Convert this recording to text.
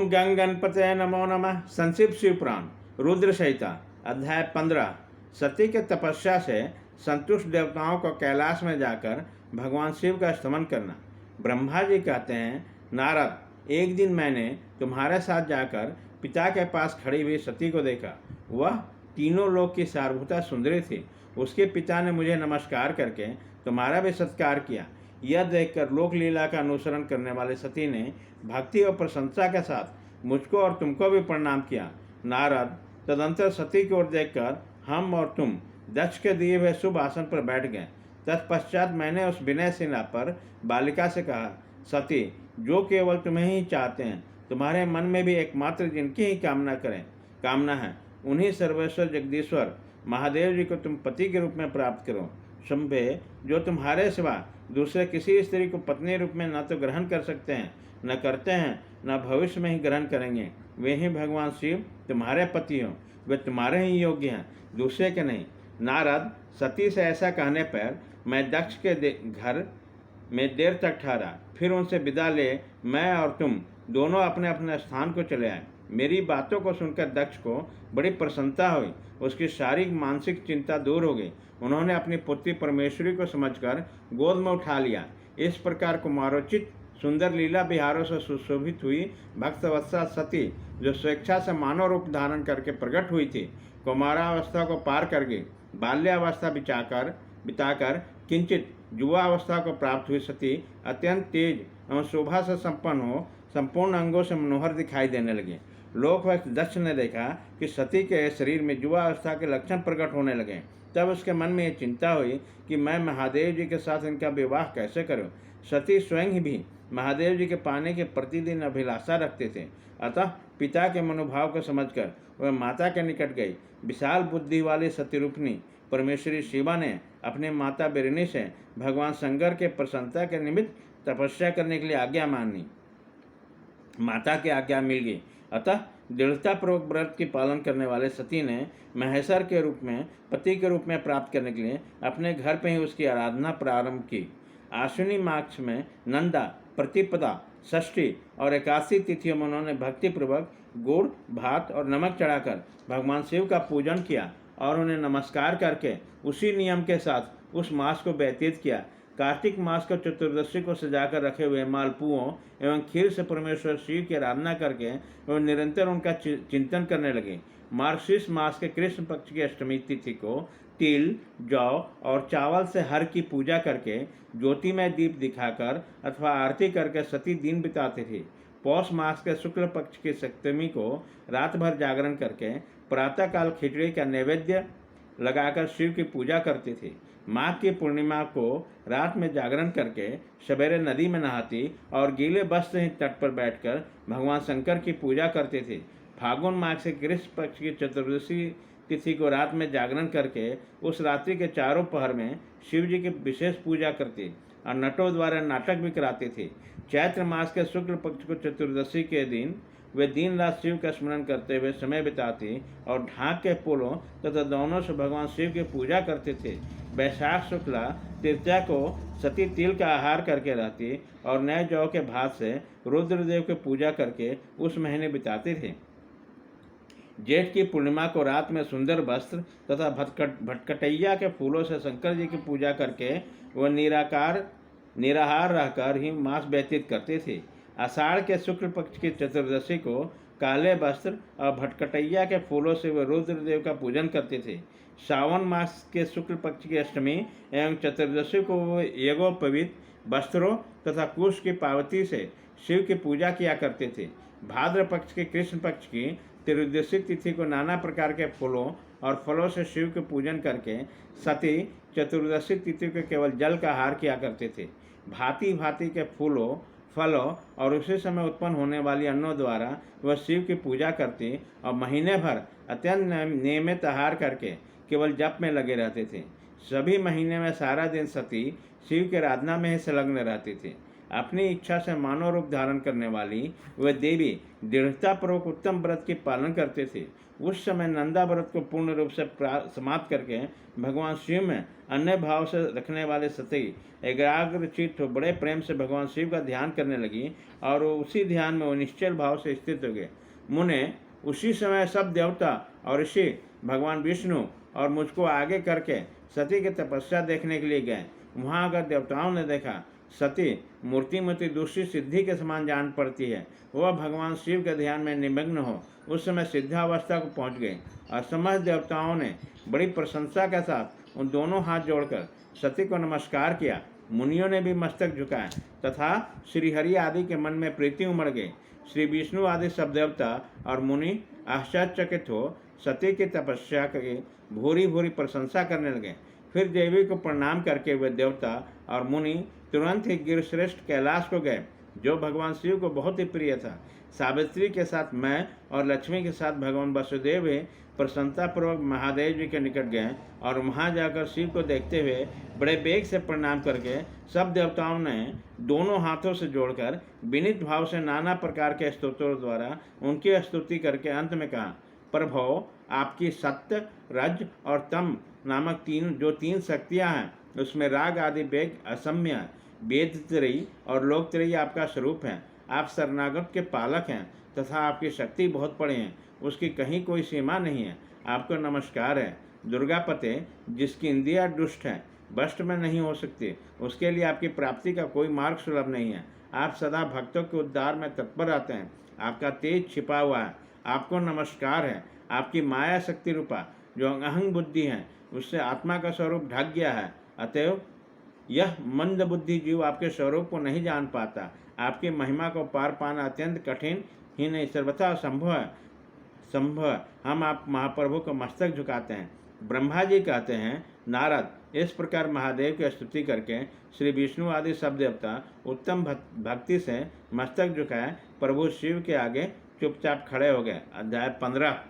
ओम गंग गणपते नमो नमः। संक्षिप्त शिव पुराण रुद्र संहिता अध्याय 15। सती के तपस्या से संतुष्ट देवताओं को कैलाश में जाकर भगवान शिव का स्तमन करना। ब्रह्मा जी कहते हैं, नारद, एक दिन मैंने तुम्हारे साथ जाकर पिता के पास खड़ी हुई सती को देखा। वह तीनों लोक की सारभूता सुंदरी थी। उसके पिता ने मुझे नमस्कार करके तुम्हारा भी सत्कार किया। यह देखकर लोक लीला का अनुसरण करने वाले सती ने भक्ति और प्रशंसा के साथ मुझको और तुमको भी प्रणाम किया। नारद, तदंतर सती की ओर देखकर हम और तुम दक्ष के दिए हुए शुभ आसन पर बैठ गए। तत्पश्चात मैंने उस विनय सेना पर बालिका से कहा, सती, जो केवल तुम्हें ही चाहते हैं, तुम्हारे मन में भी एकमात्र जिनकी ही कामना है, उन्हीं सर्वेश्वर जगदीश्वर महादेव जी को तुम पति के रूप में प्राप्त करो। शंभे, जो तुम्हारे सिवा दूसरे किसी स्त्री को पत्नी रूप में न तो ग्रहण कर सकते हैं, न करते हैं, न भविष्य में ही ग्रहण करेंगे, वे ही भगवान शिव तुम्हारे पति हों। वे तुम्हारे ही योग्य हैं, दूसरे के नहीं। नारद, सती से ऐसा कहने पर मैं दक्ष के घर में देर तक ठहरा। फिर उनसे विदा ले मैं और तुम दोनों अपने अपने स्थान को चले आए। मेरी बातों को सुनकर दक्ष को बड़ी प्रसन्नता हुई। उसकी शारीरिक मानसिक चिंता दूर हो गई। उन्होंने अपनी पुत्री परमेश्वरी को समझकर गोद में उठा लिया। इस प्रकार कुमारोचित सुंदर लीला विहारों से सुशोभित हुई भक्तवत्सा सती, जो स्वेच्छा से मानव रूप धारण करके प्रकट हुई थी, कुमारावस्था को पार कर गई। बाल्यावस्था बिताकर किंचित युवावस्था को प्राप्त हुई सती अत्यंत तेज एवं शोभा से संपन्न हो संपूर्ण अंगों से मनोहर दिखाई देने लगे। लोकवक्ष दक्ष ने देखा कि सती के शरीर में युवावस्था के लक्षण प्रकट होने लगे। तब उसके मन में यह चिंता हुई कि मैं महादेव जी के साथ इनका विवाह कैसे करूं। सती स्वयं भी महादेव जी के पाने के प्रतिदिन अभिलाषा रखते थे। अतः पिता के मनोभाव को समझकर वह माता के निकट गई। विशाल बुद्धि वाली सतीरूपणी परमेश्वरी शिवा ने अपने माता बिरनी से भगवान शंकर के प्रसन्नता के निमित्त तपस्या करने के लिए आज्ञा मांगी। माता की आज्ञा मिल गई। अतः दृढ़तापूर्वक व्रत की पालन करने वाले सती ने महेश्वर के रूप में पति के रूप में प्राप्त करने के लिए अपने घर पर ही उसकी आराधना प्रारंभ की। आश्विनी मास में नंदा, प्रतिपदा, षष्ठी और एकादशी तिथियों में उन्होंने भक्तिपूर्वक गुड़, भात और नमक चढ़ाकर भगवान शिव का पूजन किया और उन्हें नमस्कार करके उसी नियम के साथ उस मास को व्यतीत किया। कार्तिक मास को चतुर्दशी को सजाकर रखे हुए मालपुओं एवं खीर से परमेश्वर शिव की आराधना करके वे निरंतर उनका चिंतन करने लगे। मार्गशीर्ष मास के कृष्ण पक्ष की अष्टमी तिथि को तिल, जौ और चावल से हर की पूजा करके ज्योतिमय दीप दिखाकर अथवा आरती करके सती दिन बिताते थे। पौष मास के शुक्ल पक्ष की सप्तमी को रात भर जागरण करके प्रातःकाल खिचड़ी का नैवेद्य लगाकर शिव की पूजा करते थे। माघ की पूर्णिमा को रात में जागरण करके सवेरे नदी में नहाती और गीले वस्त्र ही तट पर बैठकर भगवान शंकर की पूजा करते थे। फागुन मास के कृष्ण पक्ष की चतुर्दशी तिथि को रात में जागरण करके उस रात्रि के चारों पहर में शिव जी की विशेष पूजा करते और नटों द्वारा नाटक भी कराते थे। चैत्र मास के शुक्ल पक्ष को चतुर्दशी के दिन वे दिन रात शिव का स्मरण करते हुए समय बिताते और ढाक के फूलों तथा दोनों से भगवान शिव की पूजा करते थे। वैशाख शुक्ला तृतीया को सती तिल का आहार करके रहती और नए जौ के भात से रुद्रदेव की पूजा करके उस महीने बिताते थे। जेठ की पूर्णिमा को रात में सुंदर वस्त्र तथा भटकटैया के फूलों से शंकर जी की पूजा करके वह निराहार रहकर ही मास व्यतीत करते थे। आषाढ़ के शुक्ल पक्ष की चतुर्दशी को काले वस्त्र और भटकटैया के फूलों से वे रुद्रदेव का पूजन करते थे। सावन मास के शुक्ल पक्ष की अष्टमी एवं चतुर्दशी को वे यज्ञोपवीत वस्त्रों तथा कुश की पावती से शिव की पूजा किया करते थे। भाद्र पक्ष के कृष्ण पक्ष की त्रयोदशी तिथि को नाना प्रकार के फूलों और फलों से शिव के पूजन करके सती चतुर्दशी तिथि को केवल जल का आहार किया करते थे। भांति भांति के फूलों, फलों और उसी समय उत्पन्न होने वाली अन्नों द्वारा वह शिव की पूजा करती और महीने भर अत्यंत नियमित आहार करके केवल जप में लगे रहते थे। सभी महीने में सारा दिन सती शिव की आराधना में ही संलग्न रहती थी। अपनी इच्छा से मानव रूप धारण करने वाली वह देवी दृढ़तापूर्वक उत्तम व्रत की पालन करते थे। उस समय नंदा व्रत को पूर्ण रूप से समाप्त करके भगवान शिव में अन्य भाव से रखने वाले सती एकाग्रचित्त बड़े प्रेम से भगवान शिव का ध्यान करने लगी और उसी ध्यान में वो निश्चल भाव से स्थित हो गए। मुने उसी समय सब देवता और ऋषि भगवान विष्णु और मुझको आगे करके सती की तपस्या देखने के लिए गए। वहाँ अगर देवताओं ने देखा सती मूर्तिमती दूसरी सिद्धि के समान जान पड़ती है, वह भगवान शिव के ध्यान में निमग्न हो उस समय सिद्धावस्था को पहुँच गए और समस्त देवताओं ने बड़ी प्रशंसा के साथ उन दोनों हाथ जोड़कर सती को नमस्कार किया। मुनियों ने भी मस्तक झुकाया तथा श्रीहरि आदि के मन में प्रीति उमड़ गई। श्री विष्णु आदि सब देवता और मुनि आश्चर्यचकित हो सती की तपस्या की भूरी भूरी प्रशंसा करने लगे। फिर देवी को प्रणाम करके वे देवता और मुनि तुरंत ही गिरश्रेष्ठ कैलाश को गए, जो भगवान शिव को बहुत ही प्रिय था। सावित्री के साथ मैं और लक्ष्मी के साथ भगवान वसुदेव प्रसन्नतापूर्वक महादेव जी के निकट गए और वहाँ जाकर शिव को देखते हुए बड़े बेग से प्रणाम करके सब देवताओं ने दोनों हाथों से जोड़कर विनीत भाव से नाना प्रकार के स्तोत्रों द्वारा उनकी स्तुति करके अंत में कहा, प्रभो आपकी सत्य, रज और तम नामक तीन शक्तियाँ हैं, उसमें राग आदि वेग असम्य, वेद त्रयी और लोक त्रयी आपका स्वरूप है। आप शरणागत के पालक हैं तथा आपकी शक्ति बहुत बड़ी है, उसकी कहीं कोई सीमा नहीं है। आपको नमस्कार है। दुर्गापते, जिसकी इंद्रिया दुष्ट है, वश में नहीं हो सकती, उसके लिए आपकी प्राप्ति का कोई मार्ग सुलभ नहीं है। आप सदा भक्तों के उद्धार में तत्पर रहते हैं, आपका तेज छिपा हुआ है। आपको नमस्कार है। आपकी माया शक्ति रूपा जो अहंग बुद्धि है, उससे आत्मा का स्वरूप ढक गया है, अतएव यह मंद बुद्धि जीव आपके स्वरूप को नहीं जान पाता। आपकी महिमा को पार पाना अत्यंत कठिन ही नहीं, सर्वथा संभव है। हम आप महाप्रभु को मस्तक झुकाते हैं। ब्रह्मा जी कहते हैं, नारद इस प्रकार महादेव की स्तुति करके श्री विष्णु आदि सब देवता उत्तम भक्ति से मस्तक झुकाए प्रभु शिव के आगे चुपचाप खड़े हो गए। अध्याय 15।